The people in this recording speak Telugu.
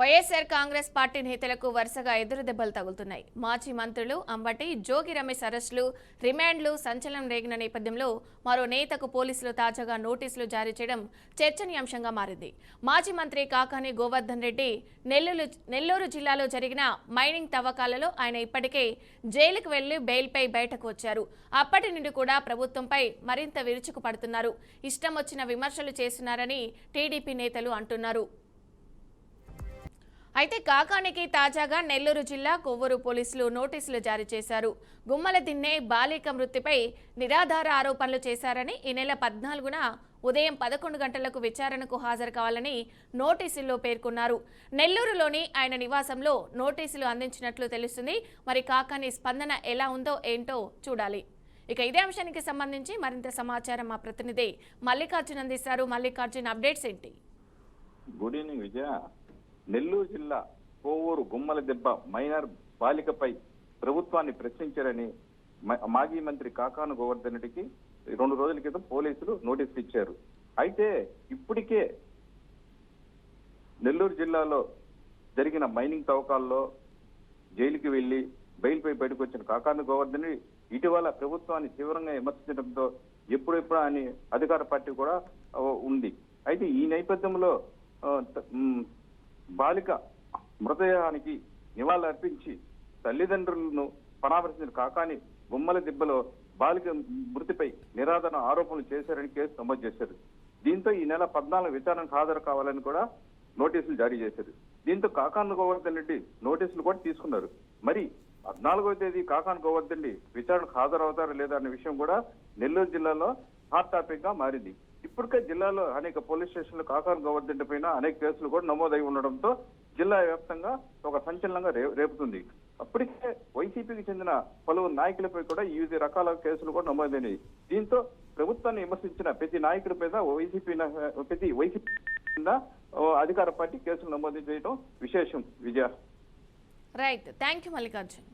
వైఎస్ఆర్ కాంగ్రెస్ పార్టీ నేతలకు వరుసగా ఎదురు దెబ్బలు తగులుతున్నాయి. మాజీ మంత్రులు అంబటి, జోగి రమేష్ అరెస్టులు, రిమాండ్లు సంచలనం రేగిన నేపథ్యంలో మరో నేతకు పోలీసులు తాజాగా నోటీసులు జారీ చేయడం చర్చనీయాంశంగా మారింది. మాజీ మంత్రి కాకాని గోవర్ధన్ రెడ్డి నెల్లూరు జిల్లాలో జరిగిన మైనింగ్ తవ్వకాలలో ఆయన ఇప్పటికే జైలుకు వెళ్లి బెయిల్పై బయటకు వచ్చారు. అప్పటి నుండి కూడా ప్రభుత్వంపై మరింత విరుచుకు పడుతున్నారు. ఇష్టం వచ్చిన విమర్శలు చేస్తున్నారని టీడీపీ నేతలు అంటున్నారు. అయితే కాకానికి తాజాగా నెల్లూరు జిల్లా కొవ్వూరు పోలీసులు నోటీసులు జారీ చేశారు. గుమ్మల దిన్నే బాలిక మృతిపై నిరాధార ఆరోపణలు చేశారని ఈ నెల 14న ఉదయం 11 గంటలకు విచారణకు హాజరు కావాలని నోటీసుల్లో పేర్కొన్నారు. నెల్లూరులోని ఆయన నివాసంలో నోటీసులు అందించినట్లు తెలుస్తుంది. మరి కాకాని స్పందన ఎలా ఉందో ఏంటో చూడాలి. ఇక ఇదే అంశానికి సంబంధించి మరింత సమాచారం మా ప్రతినిధి మల్లికార్జున్ అందిస్తారు. మల్లికార్జున్, అప్డేట్స్ ఏంటి? గుడ్ ఈవినింగ్ విజయ. నెల్లూరు జిల్లా కోవూరు గుమ్మల దెబ్బ మైనర్ బాలికపై ప్రభుత్వాన్ని ప్రశ్నించారని మాజీ మంత్రి కాకాను గోవర్ధన్ రెడ్డికి 2 రోజుల క్రితం పోలీసులు నోటీసులు ఇచ్చారు. అయితే ఇప్పటికే నెల్లూరు జిల్లాలో జరిగిన మైనింగ్ తవ్వకాల్లో జైలుకి వెళ్లి బెయిల్పై బయటకు వచ్చిన కాకాను గోవర్ధన్ రెడ్డి ఇటీవల ప్రభుత్వాన్ని తీవ్రంగా విమర్శించడంతో ఎప్పుడెప్పుడు అని అధికార పార్టీ కూడా ఉంది. అయితే ఈ నేపథ్యంలో బాలిక మృతదేహానికి నివాళులర్పించి తల్లిదండ్రులను పరామర్శించిన కాకాని గుమ్మల దెబ్బలో బాలిక మృతిపై నిరాధార ఆరోపణలు చేశారని కేసు నమోదు చేశారు. దీంతో ఈ నెల 14 విచారణకు హాజరు కావాలని కూడా నోటీసులు జారీ చేశారు. దీంతో కాకాను గోవర్ధన్ రెడ్డి నోటీసులు కూడా తీసుకున్నారు. మరి 14వ తేదీ కాకాను గోవర్ధన్ రెడ్డి విచారణకు హాజరవుతారా లేదా అనే విషయం కూడా నెల్లూరు జిల్లాలో హాట్ టాపిక్ గా మారింది. ఇప్పటికే జిల్లాలో అనేక పోలీస్ స్టేషన్లు కాకాను గోవర్ధన్ రెడ్డి పైన అనేక కేసులు కూడా నమోదై ఉండడంతో జిల్లా వ్యాప్తంగా ఒక సంచలనంగా రేపుతుంది. అప్పటికే వైసీపీకి చెందిన పలువురు నాయకులపై కూడా వివిధ రకాల కేసులు కూడా నమోదైనవి. దీంతో ప్రభుత్వాన్ని విమర్శించిన ప్రతి నాయకుడి మీద వైసీపీ కింద అధికార పార్టీ కేసులు నమోదు చేయడం విశేషం Vijaya. Right, thank you Mallikarjun.